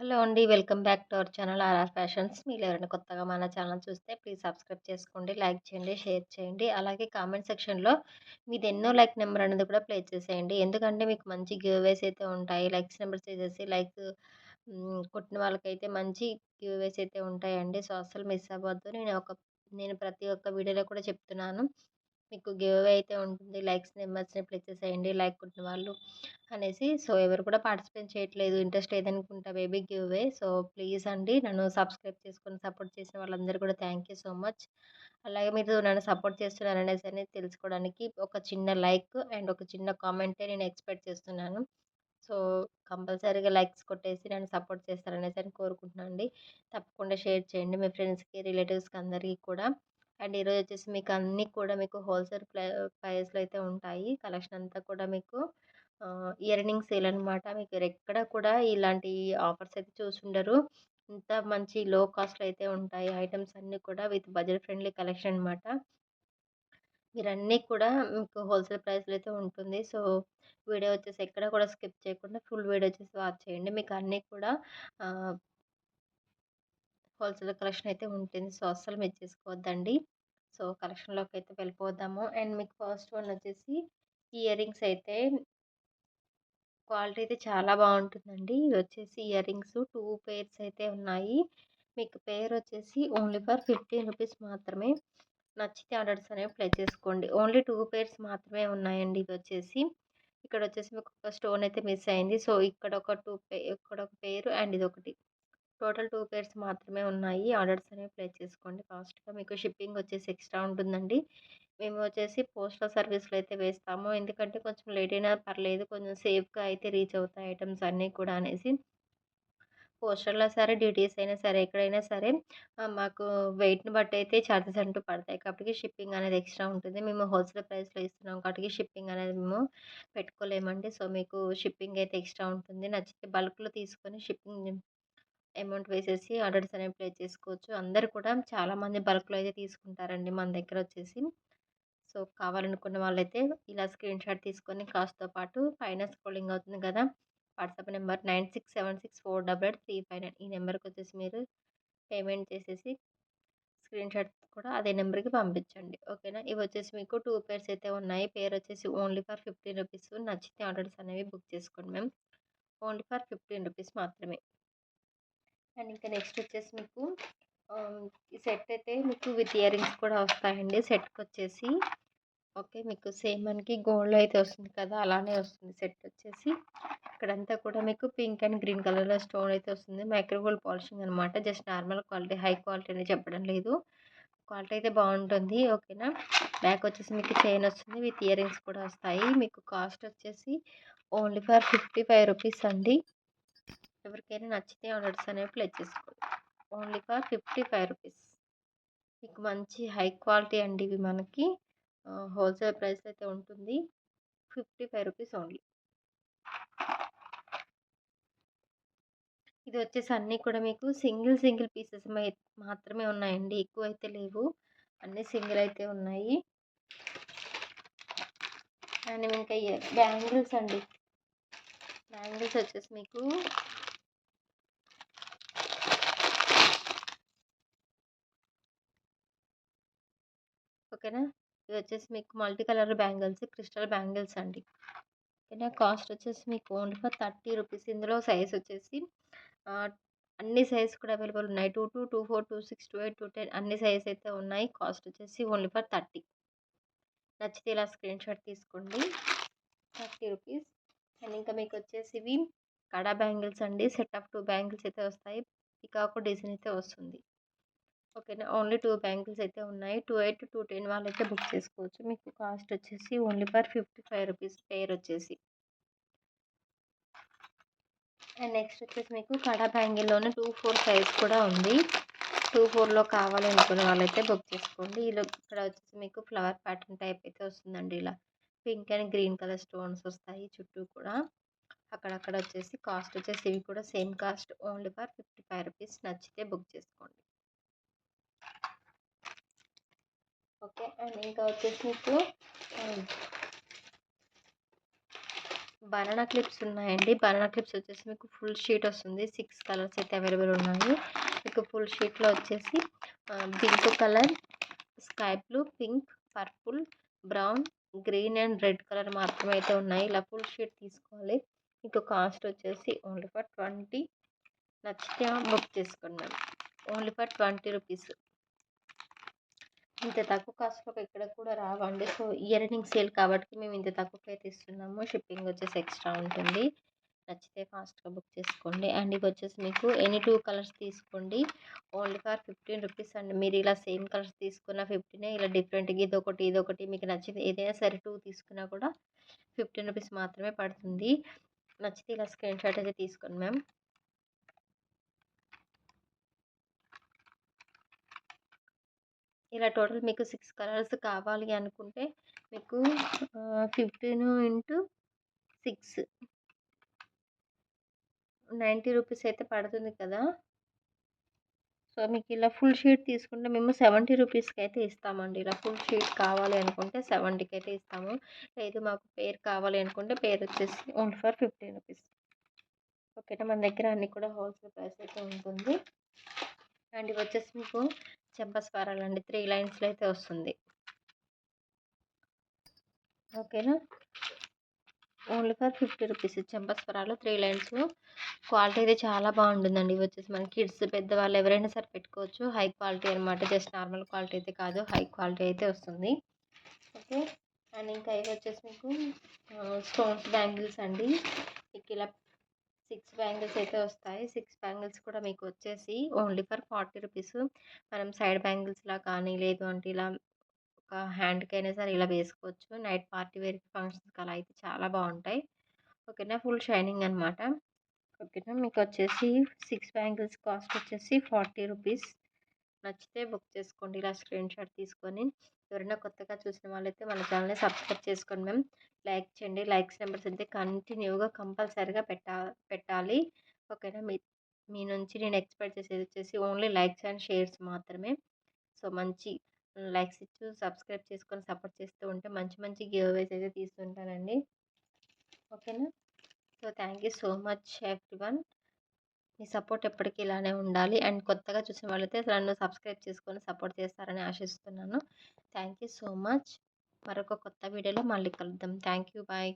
Hello అండి. Welcome back to our channel RR fashions. మీరు ఎవరైనా కొత్తగా మన ఛానల్ చూస్తే ప్లీజ్ సబ్స్క్రైబ్ చేసుకోండి, లైక్ చేయండి, షేర్ చేయండి. అలాగే కామెంట్ సెక్షన్‌లో మీది ఎన్నో లైక్ నెంబర్ అనేది కూడా ప్లేస్ చేసేయండి. ఎందుకంటే మీకు మంచి గివ్ అవేస్ అయితే ఉంటాయి. లైక్స్ నెంబర్స్ చేసేసి కొట్టిన వాళ్ళకైతే మంచి గివ్ అవేస్ అయితే ఉంటాయండి. సో, అస్సలు మిస్ అవ్వద్దు. నేను ప్రతి ఒక్క వీడియోలో కూడా చెప్తున్నాను. మీకు గివ్ అవే అయితే ఉంటుంది. లైక్స్ నెంబర్స్‌ని ప్లేస్ చేసేయండి. లైక్ కొట్టిన వాళ్ళు అనేసి. సో, ఎవరు కూడా పార్టిసిపేట్ చేయట్లేదు. ఇంట్రెస్ట్ లేదనుకుంటా baby give away. So, please అండి నన్ను సబ్స్క్రైబ్ చేసుకొని సపోర్ట్ చేసిన వాళ్ళందరూ కూడా థ్యాంక్ యూ సో మచ్. అలాగే మీరు నన్ను సపోర్ట్ చేస్తున్నారనేసి తెలుసుకోవడానికి ఒక చిన్న లైక్ అండ్ ఒక చిన్న కామెంటే నేను ఎక్స్‌పెక్ట్ చేస్తున్నాను. సో, కంపల్సరీగా లైక్స్ కొట్టేసి నన్ను సపోర్ట్ చేస్తారనేసి కోరుకుంటున్నానండి. తప్పకుండా షేర్ చేయండి మీ ఫ్రెండ్స్‌కి, రిలేటివ్స్‌కి అందరికి కూడా. అండ్ ఈరోజొచ్చేసి మీకు హోల్‌సేల్ ప్రైస్‌లో అయితే ఉంటాయి. కలెక్షన్ అంతా కూడా మీకు ఇయర్ రింగ్ సేల్ అనమాట. మీరెక్కడ కూడా ఇలాంటి ఆఫర్స్ అయితే చూసుండరు. ఇంత మంచి లో కాస్ట్‌లో అయితే ఉంటాయి. ఐటెమ్స్ అన్నీ కూడా విత్ బడ్జెట్ ఫ్రెండ్లీ కలెక్షన్ అనమాట. మీరన్నీ కూడా మీకు హోల్‌సేల్ ప్రైస్‌లో అయితే ఉంటుంది. సో, వీడియో వచ్చేసి ఎక్కడ కూడా స్కిప్ చేయకుండా ఫుల్ వీడియో వచ్చేసి వాచ్ చేయండి. మీకు అన్నీ కూడా ఆహ్, హోల్‌సేల్ కలెక్షన్ అయితే ఉంటుంది. సో, అస్సలు మిస్ చేసుకోవద్దండి. సో, కలెక్షన్‌లోకైతే వెళ్ళిపోదాము. అండ్ మీకు ఫస్ట్ వన్ వచ్చేసి ఇయర్ రింగ్స్ అయితే క్వాలిటీ అయితే చాలా బావుంటుందండి. ఇవొచ్చేసి ఇయర్ రింగ్స్ 2 పెయిర్స్ అయితే ఉన్నాయి. మీకు పెయిర్ వచ్చేసి ఓన్లీ ఫర్ రూ. 15 మాత్రమే. నచ్చితే ఆర్డర్స్ అనేవి ప్లేస్ చేసుకోండి. ఓన్లీ 2 పెయిర్స్ మాత్రమే ఉన్నాయండి ఇవొచ్చేసి. ఇక్కడొచ్చేసి మీకొక స్టోన్ అయితే మిస్ అయింది. సో, ఇక్కడొక పెయిర్ అండ్ ఇదొకటి. టోటల్ 2 పెయిర్స్ మాత్రమే ఉన్నాయి. ఆర్డర్స్ అనేవి ప్లేస్ చేసుకోండి ఫాస్ట్‌గా. మీకు షిప్పింగ్ వచ్చేసి ఎక్స్‌ట్రా ఉంటుందండి. మేము వచ్చేసి పోస్టల్ సర్వీస్‌లో అయితే వేస్తాము. ఎందుకంటే కొంచెం లేట్ అయినా పర్లేదు. కొంచెం సేఫ్‌గా అయితే రీచ్ అవుతాయి ఐటెమ్స్ అన్నీ కూడా అనేసి. పోస్టల్‌లో సరే, డీటీఎస్ అయినా సరే, ఎక్కడైనా సరే మాకు వెయిట్‌ని బట్టి అయితే చార్జెస్ అంటూ పడతాయి. కాబట్టి షిప్పింగ్ అనేది ఎక్స్‌ట్రా ఉంటుంది. మేము హోల్‌సేల్ ప్రైస్‌లో ఇస్తున్నాం కాబట్టి షిప్పింగ్ అనేది మేము పెట్టుకోలేమండి. సో, మీకు షిప్పింగ్ అయితే ఎక్స్‌ట్రా ఉంటుంది. నచ్చితే బల్క్‌లో తీసుకొని షిప్పింగ్ అమౌంట్ వేసేసి ఆర్డర్స్ అనేవి ప్లేస్ చేసుకోవచ్చు. అందరూ కూడా చాలామంది బల్క్‌లో అయితే తీసుకుంటారండి మన దగ్గరొచ్చేసి. సో, కావాలనుకున్న వాళ్ళైతే ఇలా స్క్రీన్‌షాట్ తీసుకొని కాస్ట్‌తో పాటు పైన స్క్రోలింగ్ అవుతుంది కదా! వాట్సాప్ నెంబర్ 9676488359 ఈ నెంబర్‌కొచ్చేసి మీరు పేమెంట్ చేసేసి స్క్రీన్‌షాట్ కూడా అదే నెంబర్‌కి పంపించండి. ఓకేనా? ఇవొచ్చేసి మీకు 2 పెయిర్స్ అయితే ఉన్నాయి. పేరొచ్చేసి ఓన్లీ ఫర్ రూ. 15 నచ్చితే ఆర్డర్స్ అనేవి బుక్ చేసుకోండి మ్యామ్. ఓన్లీ ఫర్ రూ. 15 మాత్రమే. అండ్ ఇంకా నెక్స్ట్ వచ్చేసి మీకు ఈ సెట్ అయితే మీకు విత్ ఇయర్ రింగ్స్ కూడా వస్తాయండి. సెట్‌కొచ్చేసి ఓకే. మీకు సేమ్ మనకి గోల్డ్‌లో అయితే వస్తుంది కదా! అలానే వస్తుంది సెట్ వచ్చేసి. ఇక్కడంతా కూడా మీకు పింక్ అండ్ గ్రీన్ కలర్‌లో స్టోన్ అయితే వస్తుంది. మైక్రో గోల్డ్ పాలిషింగ్ అనమాట. Just normal quality, high quality అని చెప్పడం లేదు. క్వాలిటీ అయితే బావుంటుంది. ఓకేనా. బ్యాక్ వచ్చేసి మీకు చైన్ వస్తుంది. విత్ ఇయర్ రింగ్స్ కూడా వస్తాయి. మీకు కాస్ట్ వచ్చేసి ఓన్లీ ఫర్ రూ. 55 అండి. ఎవరికైనా నచ్చితే ఆర్డర్స్ అనేవి ప్లేస్ చేసుకోండి. ఓన్లీ ఫర్ రూ. 55. మీకు మంచి హై క్వాలిటీ అండి ఇవి మనకి. హోల్‌సేల్ ప్రైస్ అయితే ఉంటుంది. రూ. 55 ఓన్లీ. ఇది వచ్చేసి అన్నీ కూడా మీకు సింగిల్ సింగిల్ పీసెస్ మాత్రమే ఉన్నాయండి. ఎక్కువైతే లేవు. అన్నీ సింగిల్ అయితే ఉన్నాయి. అండ్ ఇంకా బ్యాంగిల్స్ అండి. బ్యాంగిల్స్ వచ్చేసి మీకు ఓకేనా. ఇది వచ్చేసి మీకు multi colour bangles, crystal bangles అండి. ఓకేనా. కాస్ట్ వచ్చేసి మీకు ఓన్లీ ఫర్ రూ. 30. ఇందులో సైజ్ వచ్చేసి ఆహ్, అన్ని సైజ్ కూడా అవైలబుల్ ఉన్నాయి. 22, 24, 26, 28, 210 అన్ని సైజ్ అయితే ఉన్నాయి. కాస్ట్ వచ్చేసి ఓన్లీ ఫర్ 30. నచ్చితే ఇలా స్క్రీన్‌షాట్ తీసుకోండి. రూ. 30. అండ్ ఇంకా మీకొచ్చేసి ఇవి కడా బ్యాంగిల్స్ అండి. సెట్ ఆఫ్ 2 బ్యాంగిల్స్ అయితే వస్తాయి. పీకాక్ డిజైన్ అయితే వస్తుంది. ఓకేనా. ఓన్లీ 2 బ్యాంగిల్స్ అయితే ఉన్నాయి. 28, 210 వాళ్ళైతే బుక్ చేసుకోవచ్చు. మీకు కాస్ట్ వచ్చేసి ఓన్లీ ఫర్ రూ. 55 పెయిర్ వచ్చేసి. అండ్ నెక్స్ట్ వచ్చేసి మీకు కడా బ్యాంగిల్‌లోనే 2, 4 సైజ్ కూడా ఉంది. 2, 4లో కావాలి అనుకునే వాళ్ళైతే బుక్ చేసుకోండి. ఇక్కడ వచ్చేసి మీకు ఫ్లవర్ ప్యాటర్న్ టైప్ అయితే వస్తుందండి ఇలా. Pink and green colour stones వస్తాయి చుట్టూ కూడా. అక్కడక్కడ వచ్చేసి కాస్ట్ వచ్చేసి ఇవి కూడా సేమ్ కాస్ట్ ఓన్లీ ఫర్ రూ. 55 నచ్చితే బుక్ చేసుకోండి. ఓకే. అండ్ ఇంకా వచ్చేసి మీకు ఆహ్, బనానా క్లిప్స్ ఉన్నాయండి. బనానా క్లిప్స్ వచ్చేసి మీకు ఫుల్ షీట్ వస్తుంది. 6 కలర్స్ అయితే అవైలబుల్ ఉన్నాయి. మీకు ఫుల్ షీట్‌లో వచ్చేసి pink colour, sky blue, pink, purple, brown, green and red colour మాత్రమే అయితే ఉన్నాయి. ఇలా ఫుల్ షీట్ తీసుకోవాలి. మీకు కాస్ట్ వచ్చేసి ఓన్లీ ఫర్ 20. నచ్చితే బుక్ చేసుకున్నాను. Only for 20 rupees. ఇంత తక్కువ కాస్ట్‌లో ఎక్కడ కూడా రావండి. సో, ఇయర్ రింగ్ సేల్ కాబట్టి మేము ఇంత తక్కువకైతే ఇస్తున్నాము. షిప్పింగ్ వచ్చేసి ఎక్స్‌ట్రా ఉంటుంది. నచ్చితే ఫాస్ట్‌గా బుక్ చేసుకోండి. అండ్ ఇవొచ్చేసి మీకు ఎనీ 2 కలర్స్ తీసుకోండి. ఓన్లీ ఫర్ 15 రూపీస్ అండి. మీరు ఇలా సేమ్ కలర్స్ తీసుకున్న 15 ఇలా డిఫరెంట్‌గా ఇదొకటి మీకు నచ్చింది ఏదైనా సరే 2 తీసుకున్నా కూడా 15 రూపీస్ మాత్రమే పడుతుంది. నచ్చితే ఇలా స్క్రీన్ షాట్ అయితే తీసుకోండి మ్యామ్. ఇలా టోటల్ మీకు 6 కలర్స్ కావాలి అనుకుంటే మీకు 15 ఇంటూ 6 90 రూపీస్ అయితే పడుతుంది కదా! సో, మీకు ఇలా ఫుల్ షీట్ తీసుకుంటే మేము 70 రూపీస్‌కి అయితే ఇస్తామండి. ఇలా ఫుల్ షీట్ కావాలి అనుకుంటే 70కి అయితే ఇస్తాము. లేదు మాకు పెయిర్ కావాలి అనుకుంటే పెయిర్ వచ్చేసి ఓన్లీ ఫర్ 15 రూపీస్. ఓకేనా. మన దగ్గర అన్నీ కూడా హోల్‌సేల్ ప్రైస్ అయితే ఉంటుంది. అండ్ ఇవి వచ్చేసి మీకు చెంపస్వరాలండి 3 లైన్స్‌లో అయితే వస్తుంది. ఓకేనా. ఓన్లీ ఫర్ 50 రూపీస్ చెంపస్వరాలు 3 లైన్స్. క్వాలిటీ అయితే చాలా బాగుంటుందండి. ఇవి వచ్చేసి మన కిడ్స్, పెద్దవాళ్ళు ఎవరైనా సరే పెట్టుకోవచ్చు. హై క్వాలిటీ అనమాట. జస్ట్ నార్మల్ క్వాలిటీ అయితే కాదు. హై క్వాలిటీ అయితే వస్తుంది. ఓకే. అండ్ ఇంకా ఇవి వచ్చేసి మీకు స్టోన్స్ బ్యాంగిల్స్ అండి. మీకు ఇలా 6 బ్యాంగిల్స్ అయితే వస్తాయి. 6 బ్యాంగిల్స్ కూడా మీకు వచ్చేసి ఓన్లీ ఫర్ 40 రూపీస్. మనం సైడ్ బ్యాంగిల్స్‌లా కానీ లేదు అంటే ఇలా ఒక హ్యాండ్‌కైనా సరే ఇలా వేసుకోవచ్చు. నైట్ పార్టీ వేర్‌కి ఫంక్షన్స్‌కి అలా అయితే చాలా బావుంటాయి. ఓకేనా. ఫుల్ షైనింగ్ అనమాట. ఓకేనా. మీకొచ్చేసి 6 బ్యాంగిల్స్ కాస్ట్ వచ్చేసి 40 రూపీస్. నచ్చితే బుక్ చేసుకోండి. ఇలా స్క్రీన్ షాట్ తీసుకొని. ఎవరైనా కొత్తగా చూసిన వాళ్ళైతే మన ఛానల్‌ని సబ్స్క్రైబ్ చేసుకోండి మ్యామ్. లైక్ చేయండి. లైక్స్ నెంబర్స్ అయితే కంటిన్యూగా కంపల్సరీగా పెట్టాలి. ఓకేనా. మీ మీ నుంచి నేను ఎక్స్‌పెక్ట్ చేసేది వచ్చేసి ఓన్లీ లైక్స్ అండ్ షేర్స్ మాత్రమే. సో, మంచి లైక్స్ ఇచ్చి సబ్స్క్రైబ్ చేసుకొని సపోర్ట్ చేస్తూ ఉంటే మంచి మంచి గివ్ అవేస్ అయితే తీస్తుంటానండి. ఓకేనా. So, thank you so much everyone. Me support ఎప్పటికి ఇలానే ఉండాలి. అండ్ కొత్తగా చూసిన వాళ్ళైతే నన్ను సబ్స్క్రైబ్ చేసుకొని సపోర్ట్ చేస్తారని ఆశిస్తున్నాను. Thank you so much. మరొక కొత్త వీడియోలో మళ్ళీ కలుద్దాం. Thank you. బాయ్.